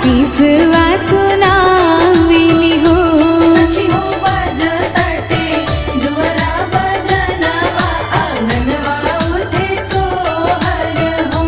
आशीसवा सुनावेली हो। सखी हो बजतटे दुअरा बजनवा आंगनवा उठे सोहर हो।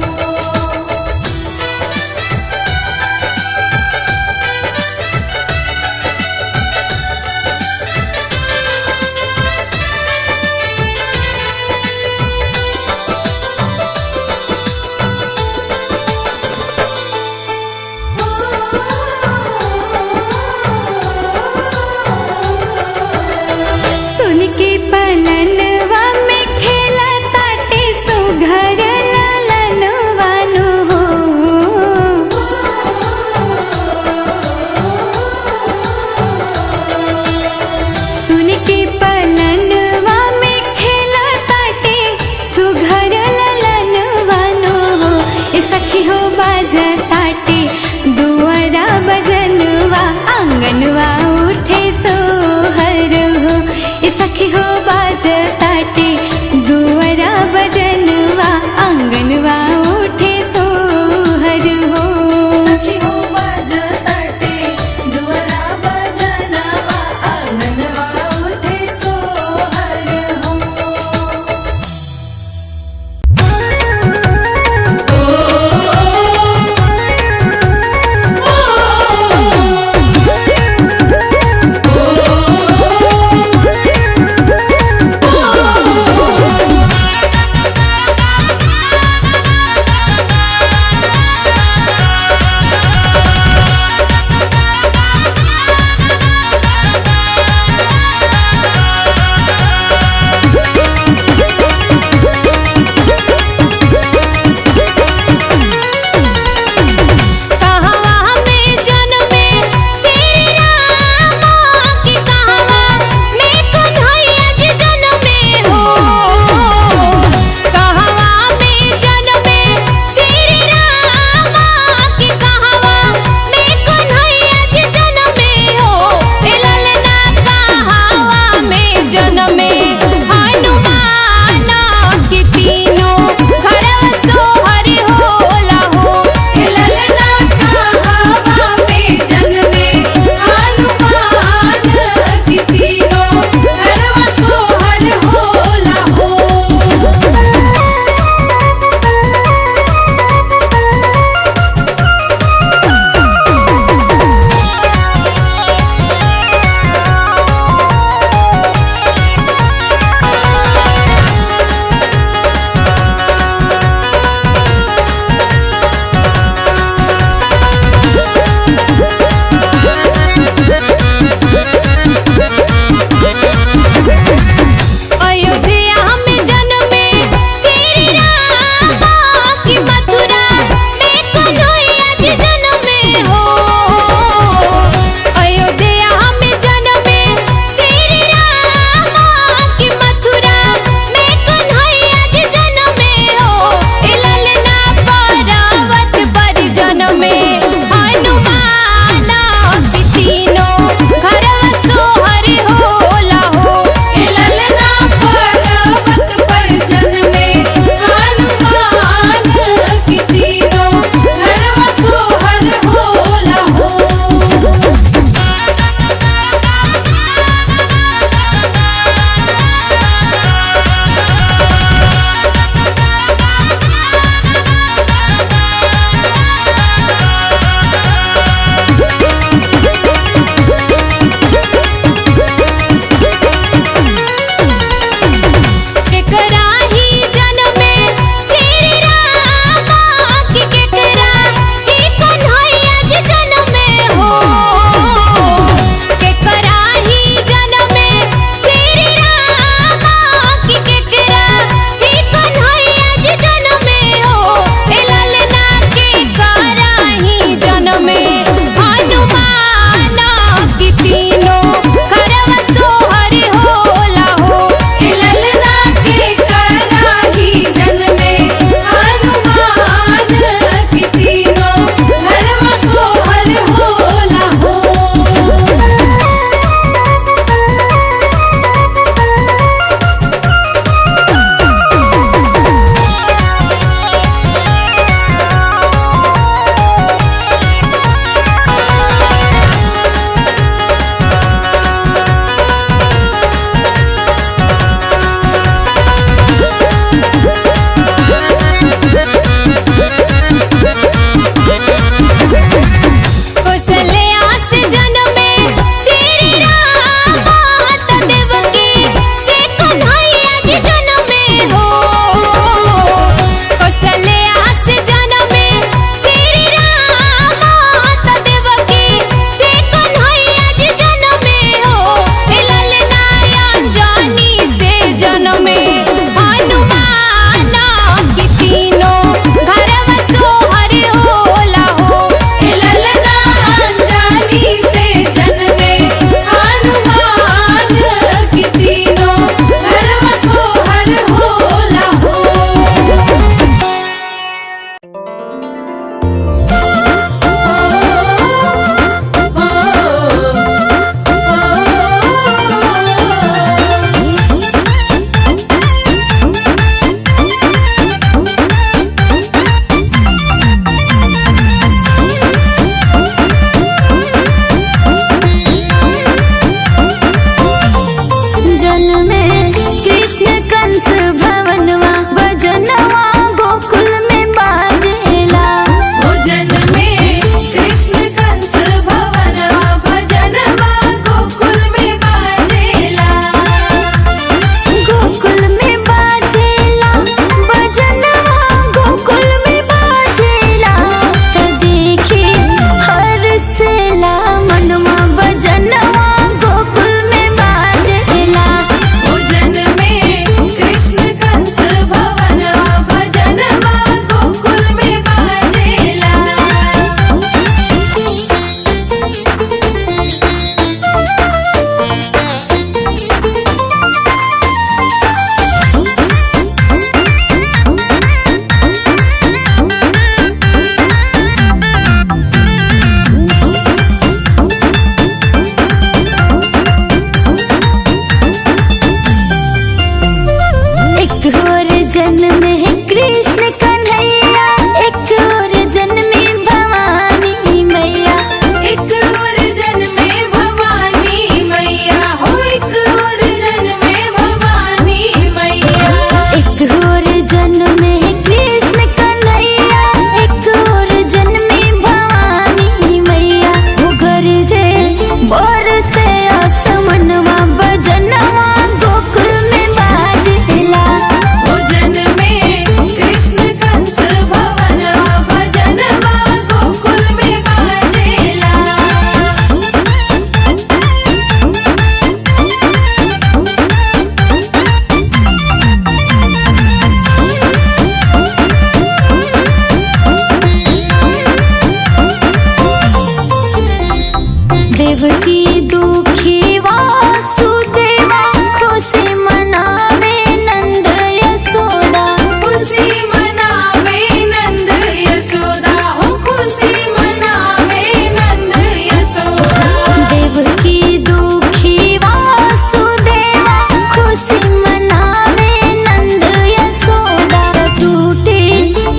देवकी दुखी वासुदेवा खुशी मनावे नंद यशोदा खुशी मनावे नंद यशोदा हो खुशी मनावे नंद यशोदा देवकी दुखी वासुदेवा खुशी मनावे नंद यशोदा टूटे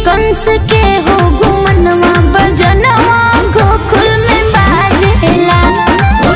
कंस के हो गुमनवा बजनवा गोकुल में बाजेला हो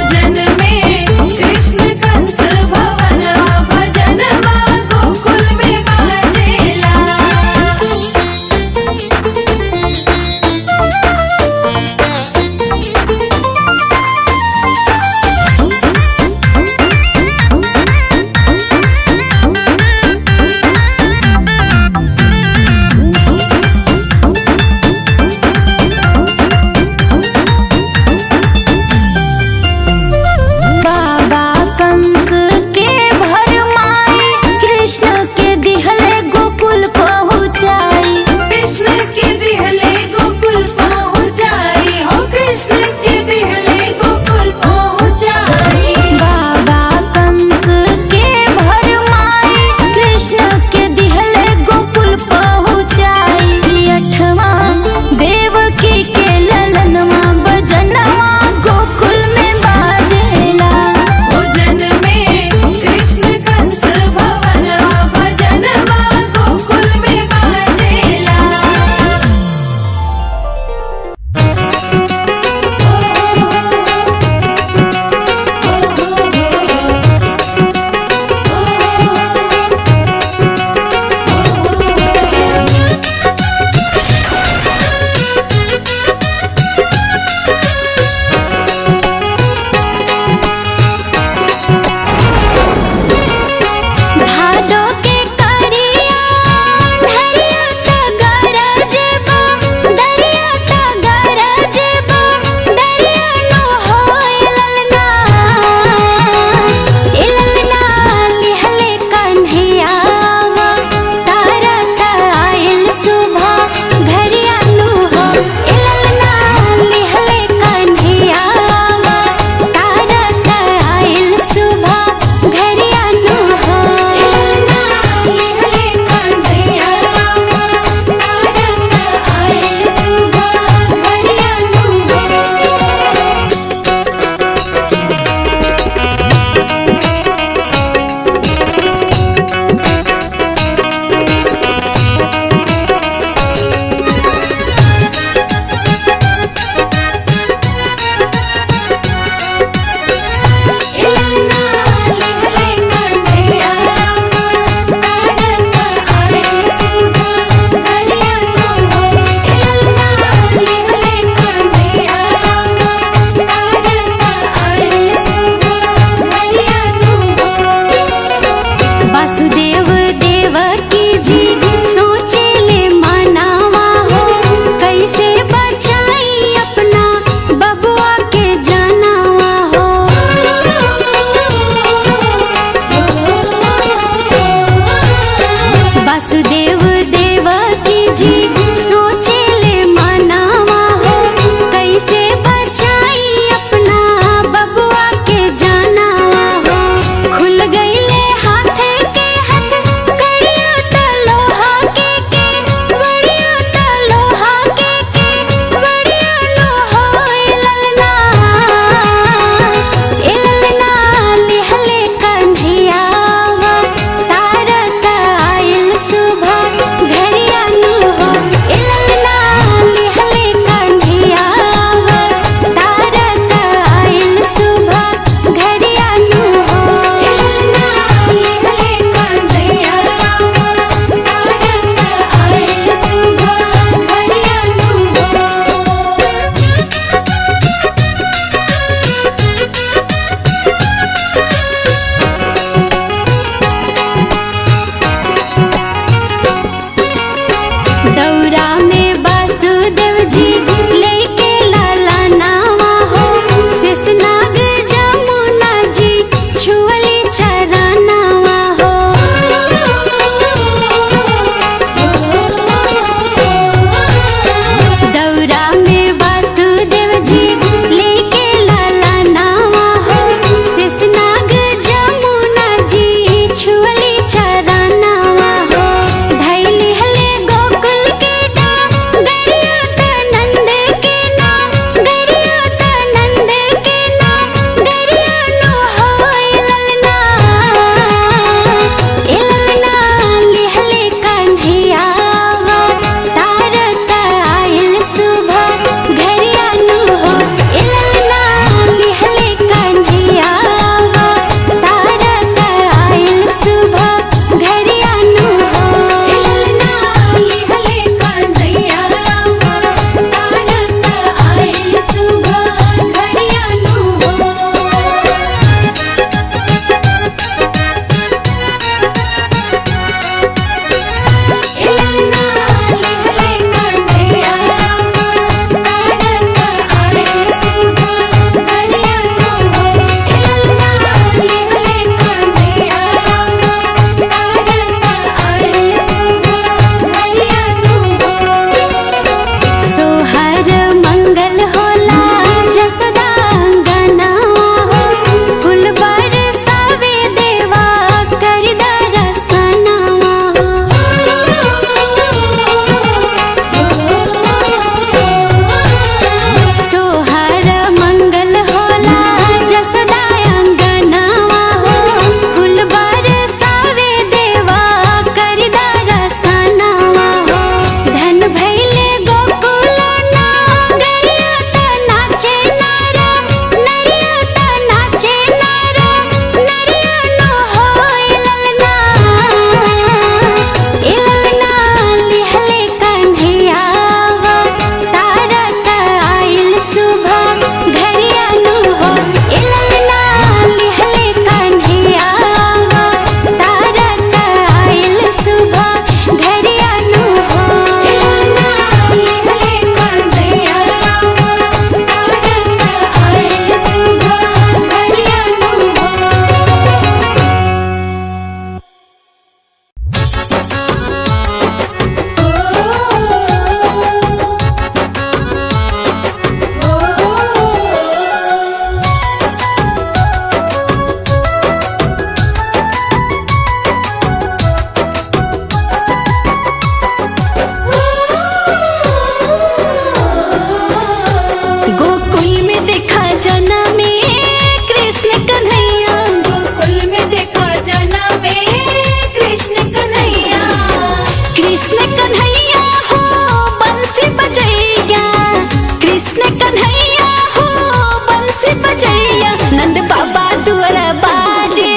सजैया नंद बाबा दुआरा बाजे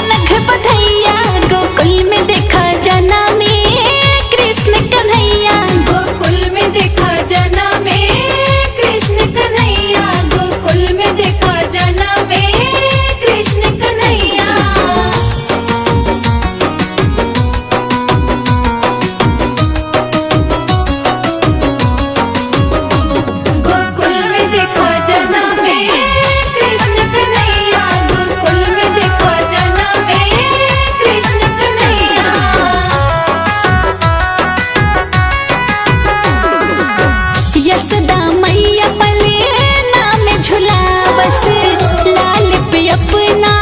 अलग बधैया गोकुल में देखा जना में कृष्ण कन्हैया गोकुल में देखा जना में कृष्ण कन्हैया गोकुल में देखा जना में कृष्ण कन्हैया गोकुल में देखा जना में कृष्ण कन्हैया गोकुल में देखा जना में कृष्ण कन्हैया यशोदा मैया पले नाम झुला बस लाल पे अपना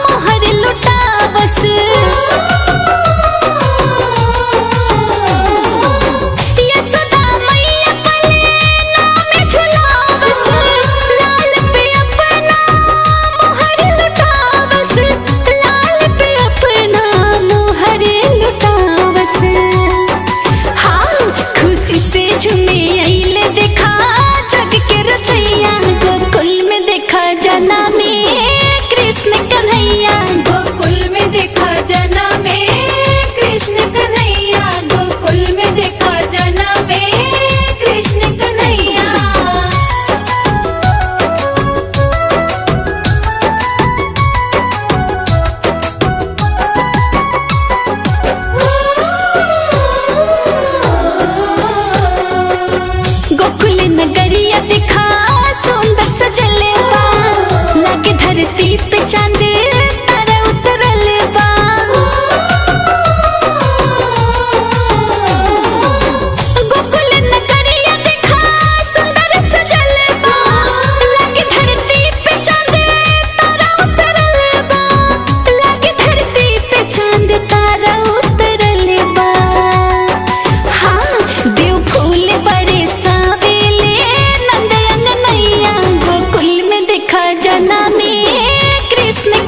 मोहर लुटा बस यशोदा मैया पले नाम झुला बस लाल पे अपना मोहर लुटा बस लाल पे अपना मोहर लुटा बस हाँ खुशी से झूमे अइले देखा जग के रचैया गोकुल में देखा जना में कृष्ण कन्हैया गोकुल में देखा जना में कृष्ण कन्हैया गोकुल में देखा जना में कृष्ण कन्हैया गोकुल नगरिया दिखा सुंदर सजले बा लगे धरती पे चांद तारा उतरल बा गोकुल नगरिया दिखा सुंदर सजले बा लगे धरती पे चांद तारा उतरल बा लगे धरती पे चांद तारा उतरल बा हाँ देव फूल बड़े सावेले नंद अंगनैया गोकुल में देखा जना में कृष्ण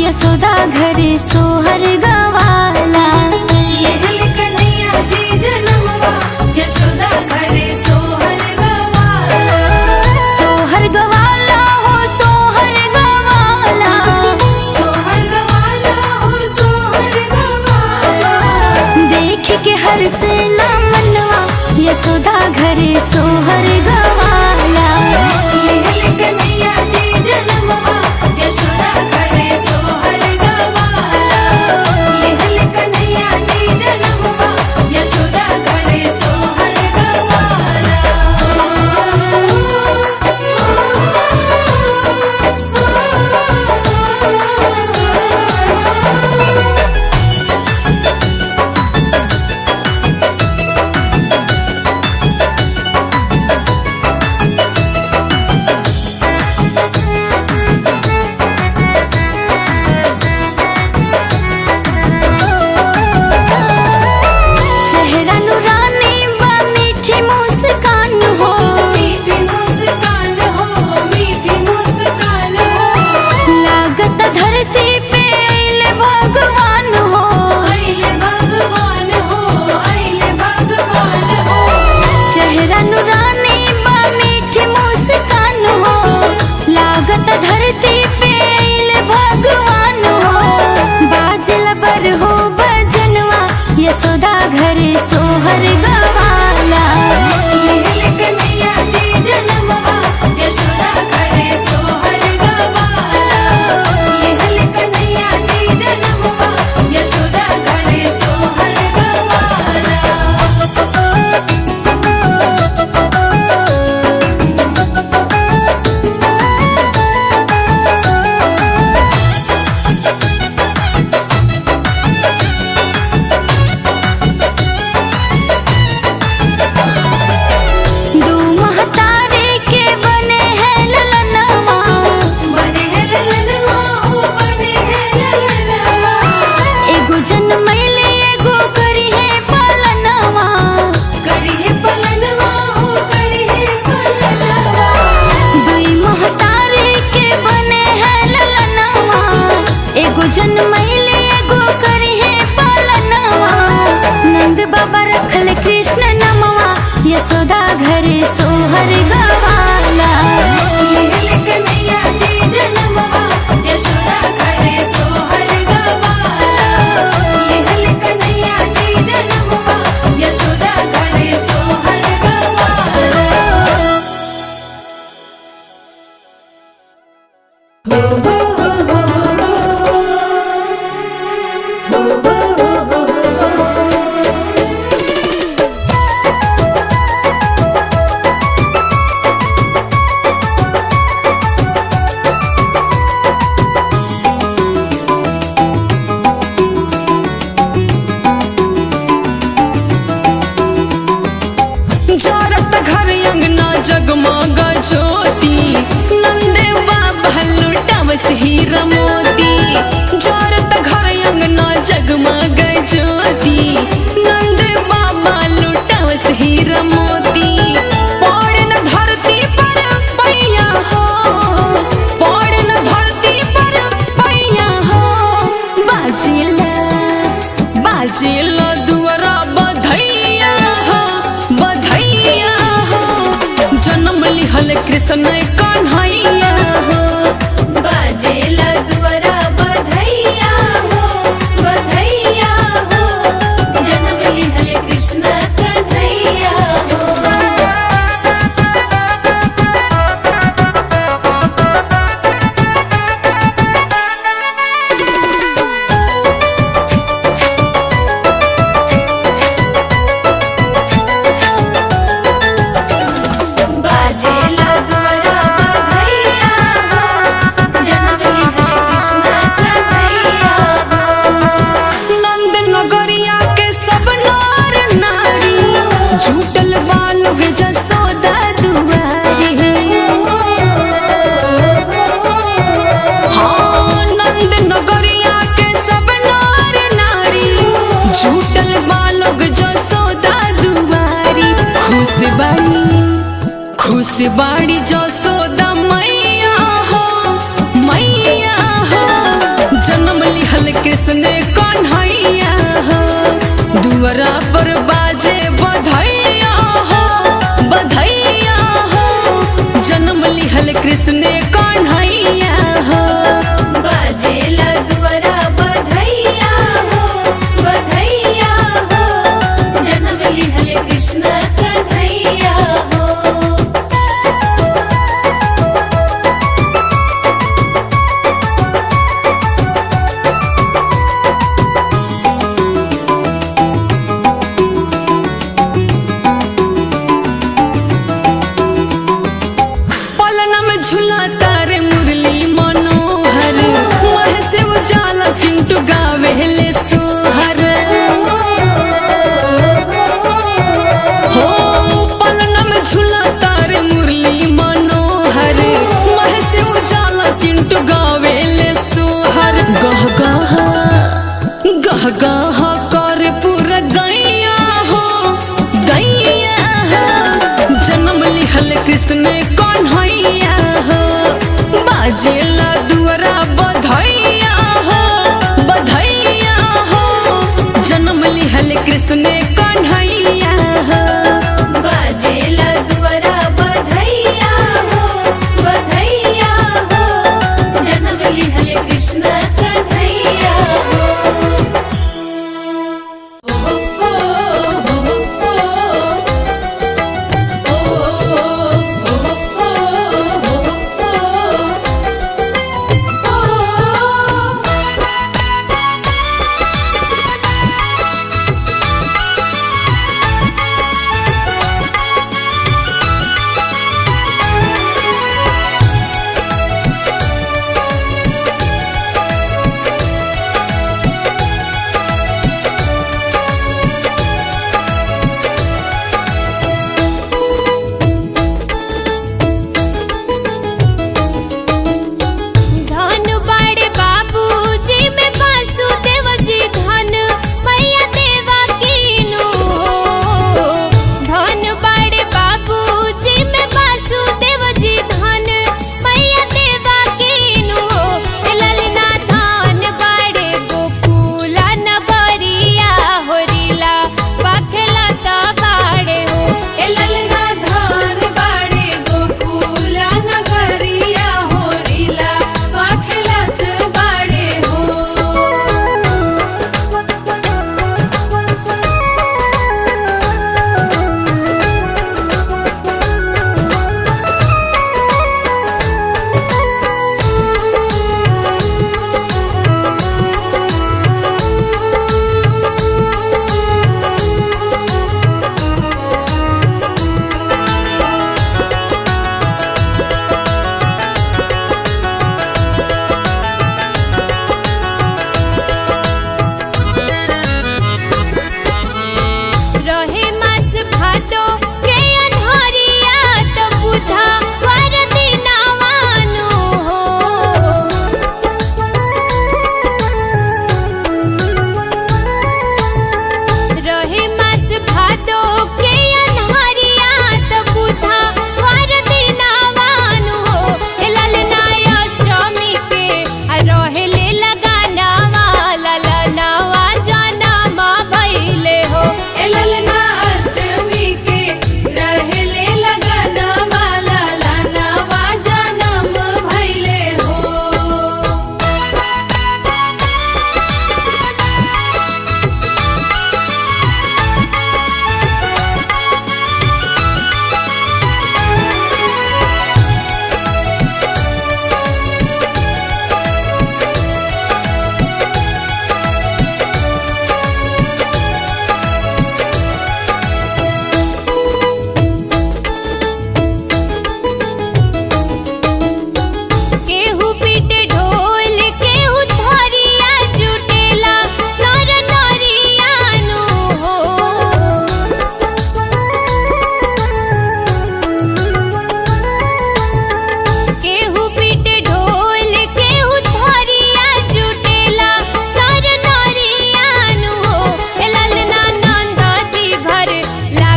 यशोदा घरे सोहर गवाला। लेहल कन्हैया जी जनमवा यशोदा घरे सोहर गवाला। सोहर गवाला हो सोहर गवाला। सोहर गवाला हो सोहर गवाला। देख के हर से ना मनवा यशोदा घरे सोहर गवाला। लेहल कन्हैया जी जनमवा यशोदा घरे सोहर गवाला। लेहल कन्हैया जी जनमवा यशोदा घरे सोहर गवाला। चेहरा नुरानी बा मीठी मुस्कान हो। मीठी मुस्कान हो मीठी मुस्कान हो। लागत धरती पे अइले भगवान हो। अइले भगवान हो अइले भगवान हो। चेहरा नुरानी बा मीठी मुस्कान हो। लागत धरती पे अइले भगवान हो। बाजल बर हो बजनवा यशोदा घरे सोहर गवाला। लेहल कन्हैया जी जनमवा यशोदा घरे सोहर गवाला। लेहल कन्हैया जी जनमवा यशोदा घरे सोहर गवाला। दू महतारे के बने हैं ललनवा। बने है ललनवा हो बने है ललनवा। एगो जन्मैले एगो करी है पालनवा। करी है पलनवा हो करी है पलनवा। दुई महतारे के बने हैं ललनवा। एगो जन्मैले एगो करी है पालनवा। नंद बाबा रखल कृष्ण नमवा यशोदा घरे सोहर गवाला। लेहल कन्हैया जी जनमवा यशोदा घरे सोहर गवाला। लेहल कन्हैया जी जनमवा यशोदा घरे सोहर गवाला। जरत घर अंगना जगमग ज्योति नंदे बाबा लुटावस हीरा मोती। जरत घर अंगना जगमग ज्योति नंदे बाबा लुटावस हीरा मोती। पड़े न धरती पर पैया हो पड़े न धरती पर पैया हो। बाजिला बाजिला दुआरा बधैया हो बधैया हो। जन्म लिहल कृष्ण कन्हैया हो। बाजेला दुआरा बधैया हो बधैया हो। जन्म लिहल कृष्ण कन्हैया हो। बाजेला दुआरा बधैया हो। जन्म लिहल कृष्ण कन्हैया हो। नंद नगरिया के सब नार नारी झूठल बालुग जसोदा दुआरी। हाँ नंद नगरिया के सब नार नारी झूठल बालुग जसोदा दुआरी। खुश बाड़ी जसोदा मैया हो जन्म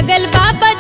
लागल बाबा